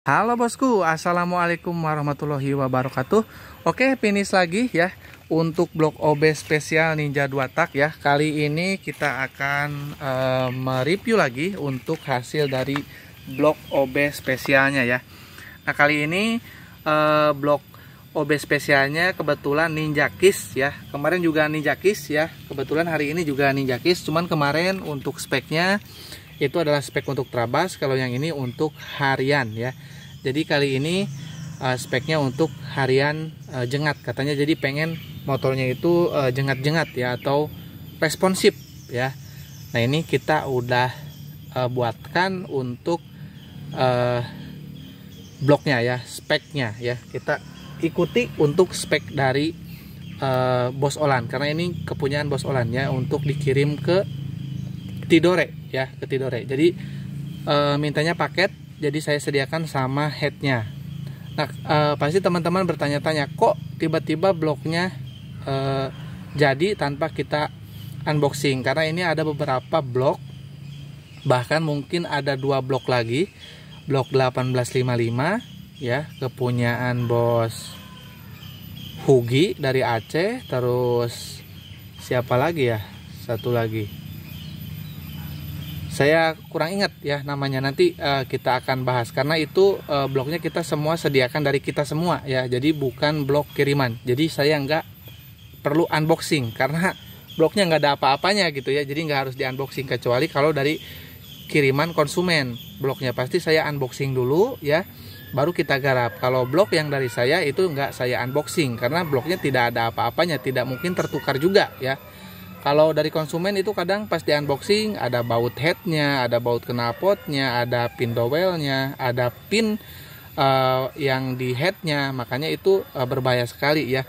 Halo bosku, assalamualaikum warahmatullahi wabarakatuh. Oke, finish lagi ya untuk blok OB spesial Ninja 2 tak ya. Kali ini kita akan mereview lagi untuk hasil dari blok OB spesialnya ya. Nah, kali ini blok OB spesialnya kebetulan Ninja Kiss ya. Kemarin juga Ninja Kiss ya. Kebetulan hari ini juga Ninja Kiss. Cuman kemarin untuk speknya itu adalah spek untuk trabas, kalau yang ini untuk harian ya. Jadi kali ini speknya untuk harian jengat katanya, jadi pengen motornya itu jengat-jengat ya, atau responsif ya. Nah ini kita udah buatkan untuk bloknya ya, speknya ya. Kita ikuti untuk spek dari Bos Olan, karena ini kepunyaan Bos Olan ya, untuk dikirim ke Tidore ya, ke Tidore. Jadi mintanya paket, jadi saya sediakan sama headnya. Nah pasti teman-teman bertanya-tanya, kok tiba-tiba bloknya jadi tanpa kita unboxing? Karena ini ada beberapa blok, bahkan mungkin ada 2 blok lagi, blok 1855 ya, kepunyaan Bos Hugi dari Aceh. Terus siapa lagi ya, satu lagi saya kurang ingat ya namanya, nanti kita akan bahas, karena itu bloknya kita semua sediakan dari kita semua ya, jadi bukan blok kiriman. Jadi saya nggak perlu unboxing karena bloknya nggak ada apa-apanya gitu ya, jadi nggak harus di unboxing, kecuali kalau dari kiriman konsumen. Bloknya pasti saya unboxing dulu ya, baru kita garap. Kalau blok yang dari saya itu nggak saya unboxing, karena bloknya tidak ada apa-apanya, tidak mungkin tertukar juga ya. Kalau dari konsumen itu kadang pas di unboxing ada baut headnya, ada baut knalpotnya, ada pin dowelnya, ada pin yang di headnya, makanya itu berbahaya sekali ya.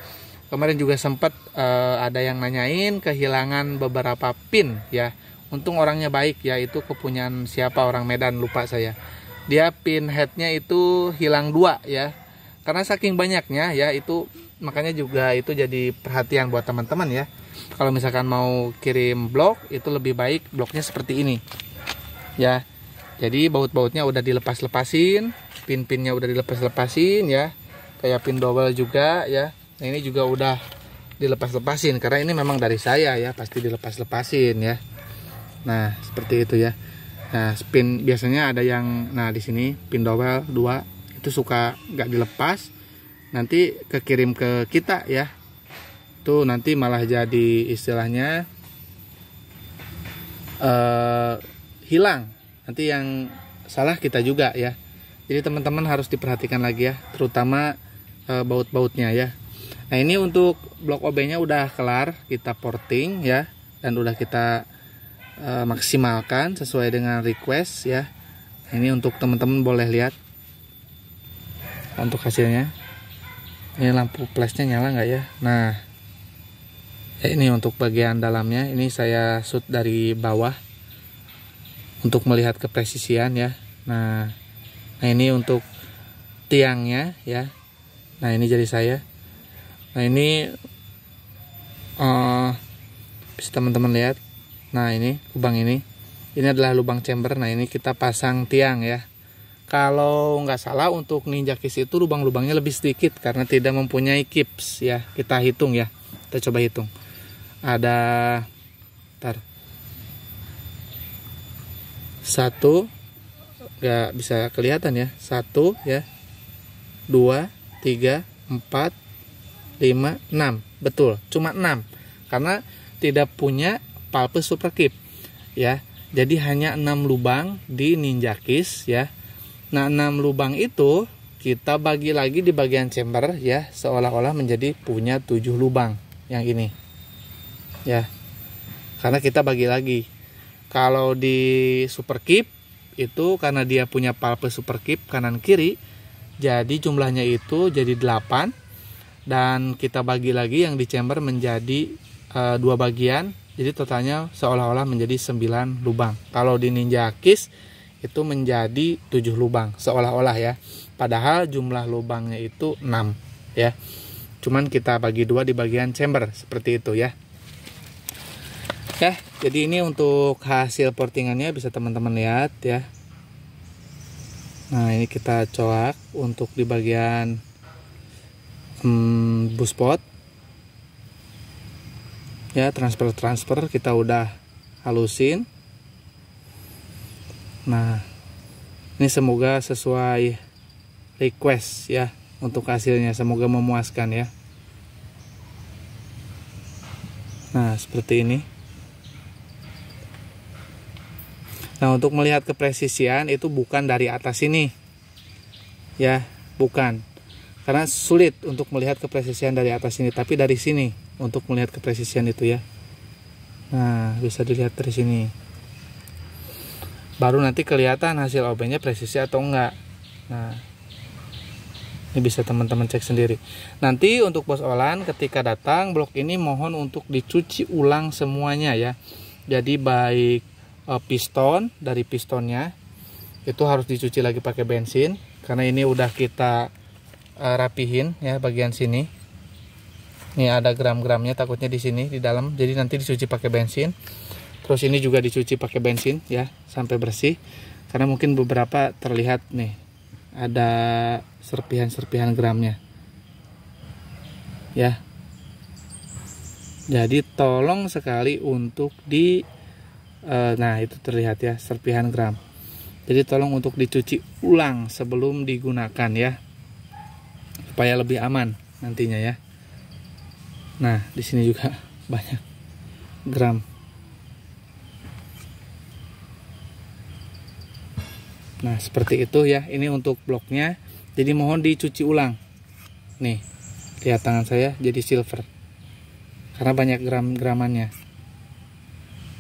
Kemarin juga sempat ada yang nanyain kehilangan beberapa pin ya. Untung orangnya baik ya, itu kepunyaan siapa, orang Medan lupa saya. Dia pin headnya itu hilang 2 ya, karena saking banyaknya ya, itu makanya juga itu jadi perhatian buat teman-teman ya. Kalau misalkan mau kirim blok, itu lebih baik bloknya seperti ini ya. Jadi baut-bautnya udah dilepas-lepasin, pin-pinnya udah dilepas-lepasin ya, kayak pin dowel juga ya. Nah ini juga udah dilepas-lepasin, karena ini memang dari saya ya, pasti dilepas-lepasin ya. Nah seperti itu ya. Nah pin biasanya ada yang, nah di sini pin dowel 2 itu suka nggak dilepas, nanti kekirim ke kita ya, tuh nanti malah jadi istilahnya hilang, nanti yang salah kita juga ya. Jadi teman-teman harus diperhatikan lagi ya, terutama baut-bautnya ya. Nah ini untuk blok OB nya udah kelar, kita porting ya, dan udah kita maksimalkan sesuai dengan request ya. Ini untuk teman-teman boleh lihat untuk hasilnya. Ini lampu flashnya nyala nggak ya? Nah ini untuk bagian dalamnya, ini saya shoot dari bawah untuk melihat kepresisian ya. Nah ini untuk tiangnya ya. Nah ini jadi saya. Nah ini bisa teman-teman lihat. Nah ini lubang ini adalah lubang chamber. Nah ini kita pasang tiang ya. Kalau nggak salah untuk Ninja Kiss itu lubang-lubangnya lebih sedikit karena tidak mempunyai kips ya. Kita hitung ya, kita coba hitung. Ada 1, nggak bisa kelihatan ya, 1 ya, 2, 3, 4, 5, 6, betul, cuma 6 karena tidak punya pulpe super keep ya. Jadi hanya 6 lubang di Ninja Kiss ya. Nah 6 lubang itu kita bagi lagi di bagian chamber ya, seolah-olah menjadi punya 7 lubang yang ini ya, karena kita bagi lagi. Kalau di super keep itu karena dia punya pulpe super keep kanan kiri, jadi jumlahnya itu jadi 8, dan kita bagi lagi yang di chamber menjadi 2 bagian, jadi totalnya seolah-olah menjadi 9 lubang. Kalau di Ninja Kiss itu menjadi 7 lubang seolah-olah ya, padahal jumlah lubangnya itu 6 ya, cuman kita bagi 2 di bagian chamber seperti itu ya. Oke, jadi ini untuk hasil portingannya bisa teman-teman lihat ya. Nah, ini kita coak untuk di bagian buspot ya. Transfer kita udah halusin. Nah, ini semoga sesuai request ya untuk hasilnya, semoga memuaskan ya. Nah, seperti ini. Nah, untuk melihat kepresisian itu bukan dari atas ini ya, bukan, karena sulit untuk melihat kepresisian dari atas ini, tapi dari sini untuk melihat kepresisian itu ya. Nah, bisa dilihat dari sini, baru nanti kelihatan hasil OB-nya presisi atau enggak. Nah, ini bisa teman-teman cek sendiri. Nanti untuk bos Olan ketika datang blok ini mohon untuk dicuci ulang semuanya ya. Jadi baik piston, dari pistonnya itu harus dicuci lagi pakai bensin, karena ini udah kita rapihin ya bagian sini. Ini ada gram-gramnya takutnya di sini di dalam, jadi nanti dicuci pakai bensin. Terus ini juga dicuci pakai bensin ya sampai bersih, karena mungkin beberapa terlihat nih ada serpihan-serpihan gramnya ya. Jadi tolong sekali untuk nah itu terlihat ya serpihan gram, jadi tolong untuk dicuci ulang sebelum digunakan ya, supaya lebih aman nantinya ya. Nah, di sini juga banyak gram. Nah, seperti itu ya, ini untuk bloknya. Jadi mohon dicuci ulang. Nih, lihat tangan saya jadi silver karena banyak gram-gramannya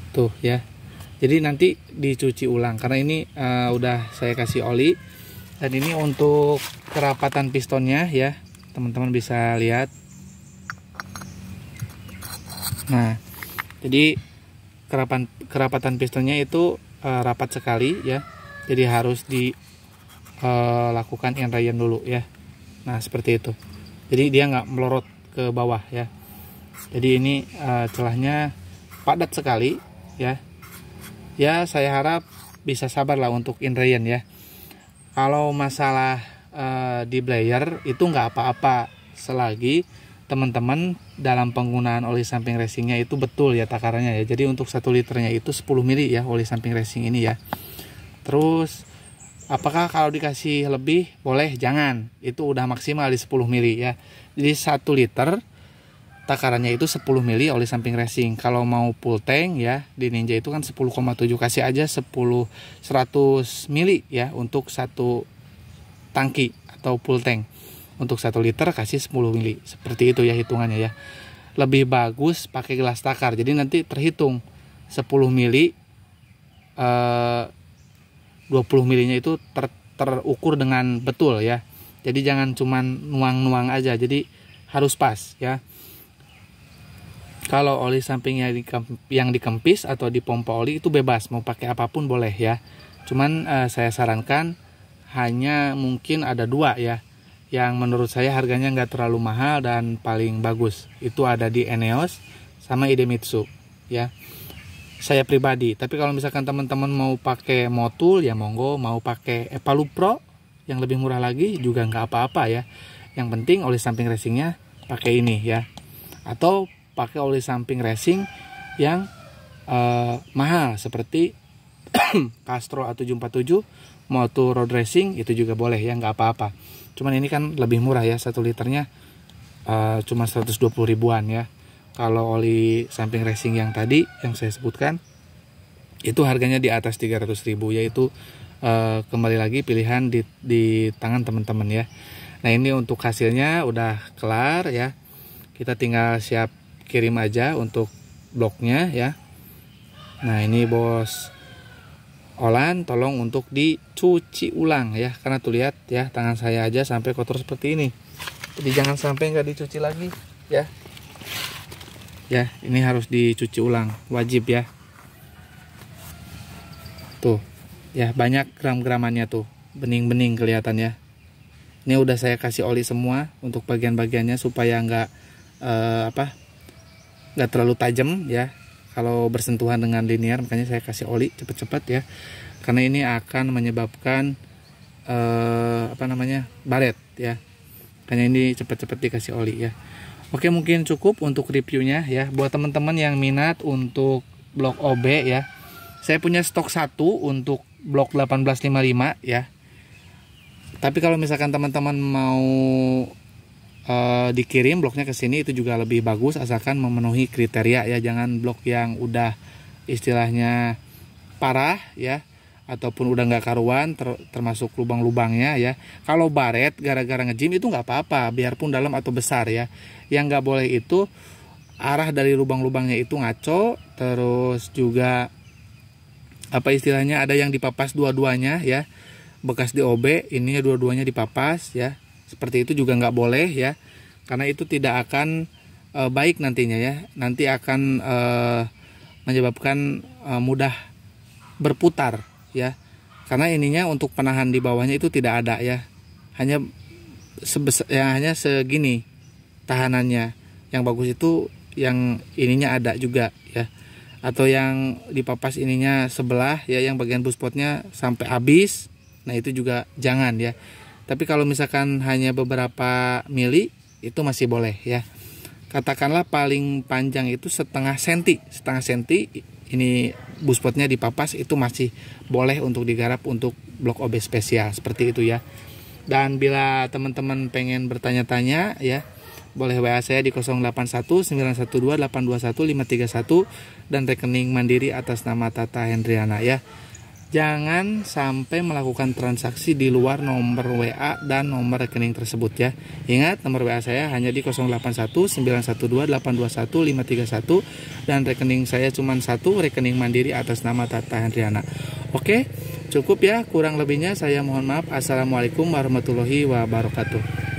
tuh ya. Jadi nanti dicuci ulang, karena ini udah saya kasih oli. Dan ini untuk kerapatan pistonnya ya, teman-teman bisa lihat. Nah, jadi kerapatan pistonnya itu rapat sekali ya, jadi harus dilakukan inrayan dulu ya. Nah, seperti itu, jadi dia nggak melorot ke bawah ya. Jadi ini celahnya padat sekali ya. Ya, saya harap bisa sabar lah untuk inrayan ya. Kalau masalah di blayer itu nggak apa-apa selagi teman-teman dalam penggunaan oli samping racingnya itu betul ya takarannya ya. Jadi untuk 1 liternya itu 10 mili ya oli samping racing ini ya. Terus apakah kalau dikasih lebih boleh? Jangan, itu udah maksimal di 10 mili ya. Jadi 1 liter takarannya itu 10 mili oli samping racing. Kalau mau full tank ya di Ninja itu kan 10,7, kasih aja 100 mili ya untuk 1 tangki atau full tank. Untuk 1 liter kasih 10 mili. Seperti itu ya hitungannya ya. Lebih bagus pakai gelas takar. Jadi nanti terhitung 10 mili 20 milinya itu terukur dengan betul ya. Jadi jangan cuman nuang-nuang aja. Jadi harus pas ya. Kalau oli sampingnya yang dikempis atau dipompa oli itu bebas, mau pakai apapun boleh ya. Cuman saya sarankan hanya mungkin ada 2 ya, yang menurut saya harganya nggak terlalu mahal dan paling bagus. Itu ada di Eneos sama Idemitsu ya. Saya pribadi. Tapi kalau misalkan teman-teman mau pakai Motul ya monggo, mau pakai Epalu Pro yang lebih murah lagi juga nggak apa-apa ya. Yang penting oli samping racingnya pakai ini ya. Atau pakai oli samping racing yang mahal seperti Castro A747, Motul Road Racing itu juga boleh ya, nggak apa-apa. Cuman ini kan lebih murah ya, 1 liternya cuma 120 ribuan ya. Kalau oli samping racing yang tadi yang saya sebutkan itu harganya di atas 300 ribu, yaitu kembali lagi pilihan di tangan teman-teman ya. Nah, ini untuk hasilnya udah kelar ya. Kita tinggal siap kirim aja untuk bloknya ya. Nah, ini bos Olan tolong untuk dicuci ulang ya, karena tuh lihat ya tangan saya aja sampai kotor seperti ini. Jadi jangan sampai nggak dicuci lagi ya. Ya, ini harus dicuci ulang, wajib ya. Tuh ya, banyak gram-gramannya tuh, bening-bening kelihatan ya. Ini udah saya kasih oli semua untuk bagian-bagiannya supaya nggak nggak terlalu tajam ya kalau bersentuhan dengan linear. Makanya saya kasih oli cepet-cepet ya, karena ini akan menyebabkan baret ya. Hanya ini cepat-cepat dikasih oli ya. Oke, mungkin cukup untuk reviewnya ya. Buat teman-teman yang minat untuk blok OB ya, saya punya stok 1 untuk blok 1855 ya. Tapi kalau misalkan teman-teman mau dikirim bloknya ke sini, itu juga lebih bagus asalkan memenuhi kriteria ya. Jangan blok yang udah istilahnya parah ya, ataupun udah nggak karuan, termasuk lubang-lubangnya ya. Kalau baret gara-gara nge-gym itu nggak apa-apa, biarpun dalam atau besar ya. Yang nggak boleh itu arah dari lubang-lubangnya itu ngaco, terus juga apa istilahnya, ada yang dipapas dua-duanya ya, bekas di OB ininya dua-duanya dipapas ya. Seperti itu juga nggak boleh ya, karena itu tidak akan baik nantinya ya. Nanti akan menyebabkan mudah berputar ya, karena ininya untuk penahan di bawahnya itu tidak ada ya, hanya hanya segini tahanannya. Yang bagus itu yang ininya ada juga ya, atau yang dipapas ininya sebelah ya, yang bagian buspotnya sampai habis. Nah itu juga jangan ya. Tapi kalau misalkan hanya beberapa mili itu masih boleh ya. Katakanlah paling panjang itu setengah senti ini buspotnya dipapas, itu masih boleh untuk digarap untuk blok OB spesial seperti itu ya. Dan bila teman-teman pengen bertanya-tanya ya, boleh WA saya di 081912821531 dan rekening mandiri atas nama Tata Hendriana ya. Jangan sampai melakukan transaksi di luar nomor WA dan nomor rekening tersebut ya. Ingat, nomor WA saya hanya di 081912821531 dan rekening saya cuma satu, rekening mandiri atas nama Tata Hendriana. Oke, cukup ya, kurang lebihnya saya mohon maaf. Assalamualaikum warahmatullahi wabarakatuh.